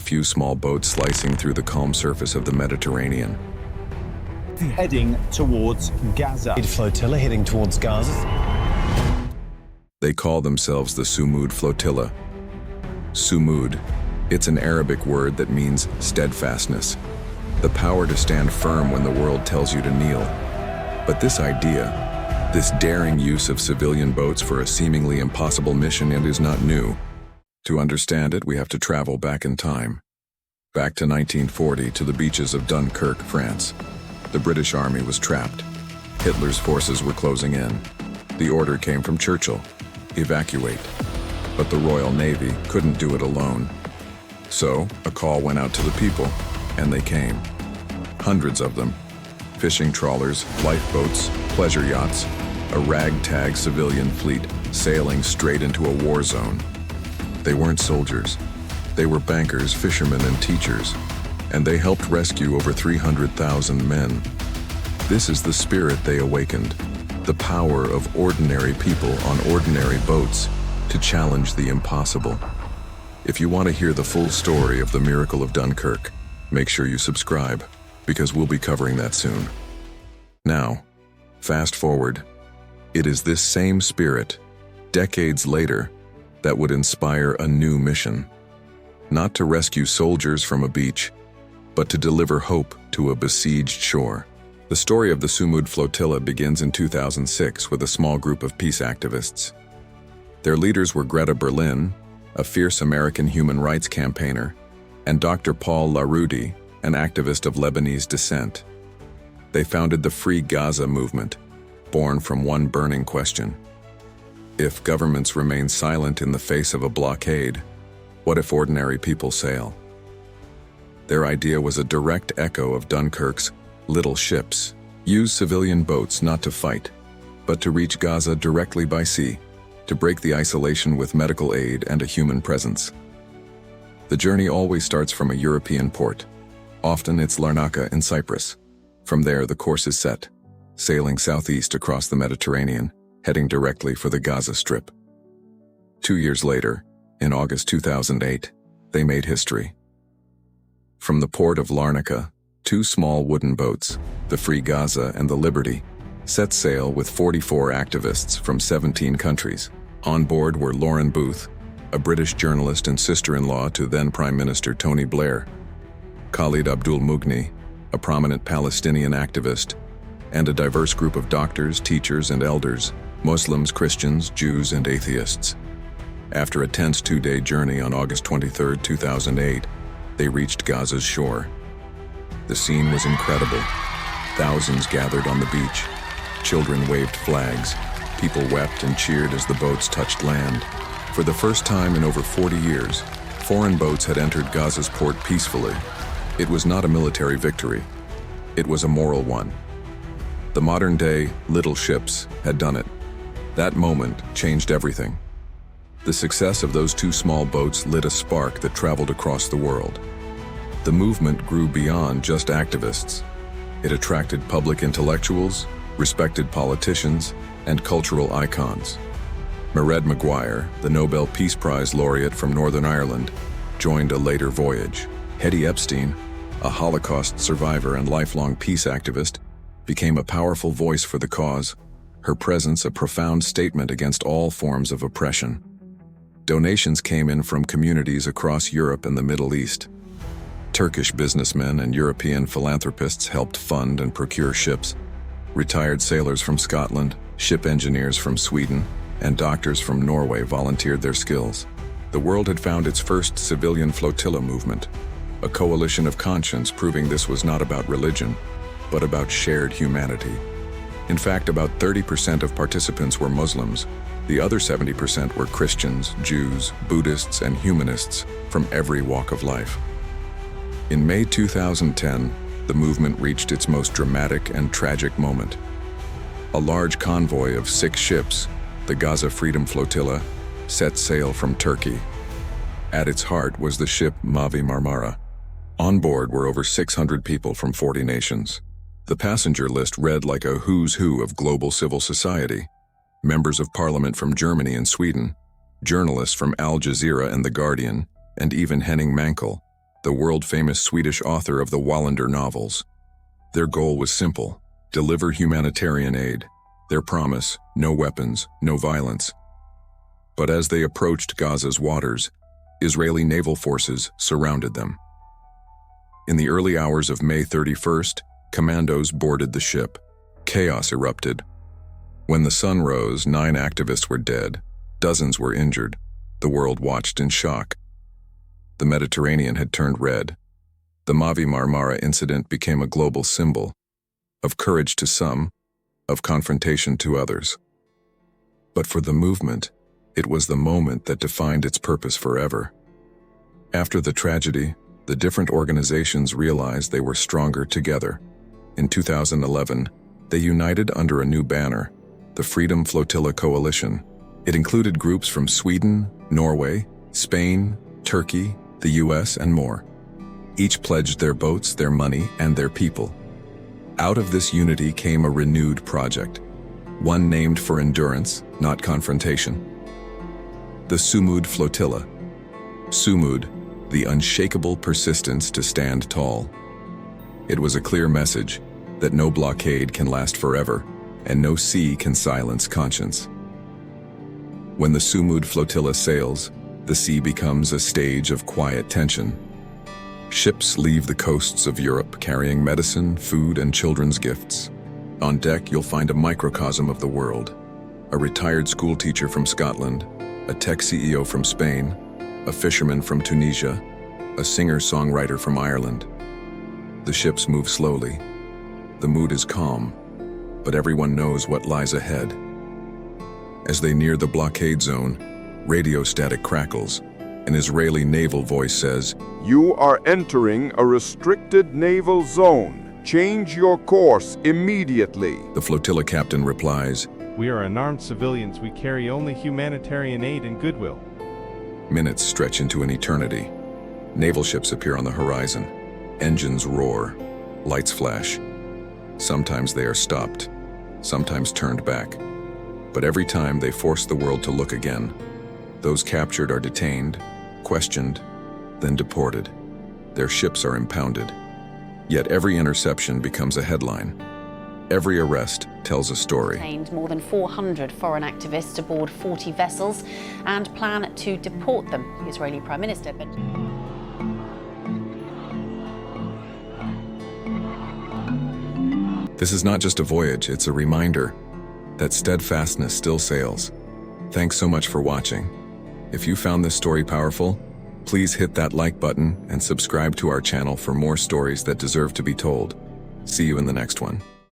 few small boats slicing through the calm surface of the Mediterranean. Heading towards Gaza. Flotilla heading towards Gaza. They call themselves the Sumud Flotilla. Sumud, it's an Arabic word that means steadfastness, the power to stand firm when the world tells you to kneel. But this idea, this daring use of civilian boats for a seemingly impossible mission, it is not new. To understand it, we have to travel back in time. Back to 1940, to the beaches of Dunkirk, France. The British army was trapped. Hitler's forces were closing in. The order came from Churchill: evacuate. But the Royal Navy couldn't do it alone. So, a call went out to the people, and they came. Hundreds of them. Fishing trawlers, lifeboats, pleasure yachts, a ragtag civilian fleet sailing straight into a war zone. They weren't soldiers. They were bankers, fishermen, and teachers, and they helped rescue over 300,000 men. This is the spirit they awakened, the power of ordinary people on ordinary boats to challenge the impossible. If you want to hear the full story of the miracle of Dunkirk, make sure you subscribe, because we'll be covering that soon. Now, fast forward. It is this same spirit, decades later, that would inspire a new mission. Not to rescue soldiers from a beach, but to deliver hope to a besieged shore. The story of the Sumud Flotilla begins in 2006 with a small group of peace activists. Their leaders were Greta Berlin, a fierce American human rights campaigner, and Dr. Paul Larudi, an activist of Lebanese descent. They founded the Free Gaza movement, born from one burning question. If governments remain silent in the face of a blockade, what if ordinary people sail? Their idea was a direct echo of Dunkirk's little ships. Use civilian boats not to fight, but to reach Gaza directly by sea, to break the isolation with medical aid and a human presence. The journey always starts from a European port. Often it's Larnaca in Cyprus. From there, the course is set, sailing southeast across the Mediterranean, heading directly for the Gaza Strip. 2 years later, in August 2008, they made history. From the port of Larnaca, 2 small wooden boats, the Free Gaza and the Liberty, set sail with 44 activists from 17 countries. On board were Lauren Booth, a British journalist and sister-in-law to then Prime Minister Tony Blair, Khalid Abdul Mughni, a prominent Palestinian activist, and a diverse group of doctors, teachers, and elders, Muslims, Christians, Jews, and atheists. After a tense 2-day journey on August 23, 2008, they reached Gaza's shore. The scene was incredible. Thousands gathered on the beach. Children waved flags. People wept and cheered as the boats touched land. For the first time in over 40 years, foreign boats had entered Gaza's port peacefully. It was not a military victory. It was a moral one. The modern-day little ships had done it. That moment changed everything. The success of those 2 small boats lit a spark that traveled across the world. The movement grew beyond just activists. It attracted public intellectuals, respected politicians, and cultural icons. Mairead Maguire, the Nobel Peace Prize laureate from Northern Ireland, joined a later voyage. Hetty Epstein, a Holocaust survivor and lifelong peace activist, became a powerful voice for the cause, her presence a profound statement against all forms of oppression. Donations came in from communities across Europe and the Middle East. Turkish businessmen and European philanthropists helped fund and procure ships. Retired sailors from Scotland, ship engineers from Sweden, and doctors from Norway volunteered their skills. The world had found its first civilian flotilla movement, a coalition of conscience proving this was not about religion, but about shared humanity. In fact, about 30% of participants were Muslims. The other 70% were Christians, Jews, Buddhists, and humanists from every walk of life. In May 2010, the movement reached its most dramatic and tragic moment. A large convoy of 6 ships, the Gaza Freedom Flotilla, set sail from Turkey. At its heart was the ship Mavi Marmara. On board were over 600 people from 40 nations. The passenger list read like a who's who of global civil society. Members of parliament from Germany and Sweden, journalists from Al Jazeera and The Guardian, and even Henning Mankell, the world-famous Swedish author of the Wallander novels. Their goal was simple: deliver humanitarian aid. Their promise: no weapons, no violence. But as they approached Gaza's waters, Israeli naval forces surrounded them. In the early hours of May 31st, commandos boarded the ship. Chaos erupted. When the sun rose, 9 activists were dead, dozens were injured. The world watched in shock. The Mediterranean had turned red. The Mavi Marmara incident became a global symbol of courage to some, of confrontation to others. But for the movement, it was the moment that defined its purpose forever. After the tragedy, the different organizations realized they were stronger together. In 2011, they united under a new banner, the Freedom Flotilla Coalition. It included groups from Sweden, Norway, Spain, Turkey, the US, and more. Each pledged their boats, their money, and their people. Out of this unity came a renewed project, one named for endurance, not confrontation. The Sumud Flotilla. Sumud, the unshakable persistence to stand tall. It was a clear message that no blockade can last forever, and no sea can silence conscience. When the Sumud Flotilla sails, the sea becomes a stage of quiet tension. Ships leave the coasts of Europe carrying medicine, food, and children's gifts. On deck, you'll find a microcosm of the world. A retired schoolteacher from Scotland, a tech CEO from Spain, a fisherman from Tunisia, a singer-songwriter from Ireland. The ships move slowly. The mood is calm, but everyone knows what lies ahead. As they near the blockade zone, radio static crackles. An Israeli naval voice says, "You are entering a restricted naval zone. Change your course immediately." The flotilla captain replies, "We are unarmed civilians. We carry only humanitarian aid and goodwill." Minutes stretch into an eternity. Naval ships appear on the horizon. Engines roar. Lights flash. Sometimes they are stopped, sometimes turned back. But every time they force the world to look again. Those captured are detained, questioned, then deported. Their ships are impounded. Yet every interception becomes a headline. Every arrest tells a story. Detained more than 400 foreign activists aboard 40 vessels and plan to deport them, the Israeli Prime Minister. This is not just a voyage, it's a reminder that steadfastness still sails. Thanks so much for watching. If you found this story powerful, please hit that like button and subscribe to our channel for more stories that deserve to be told. See you in the next one.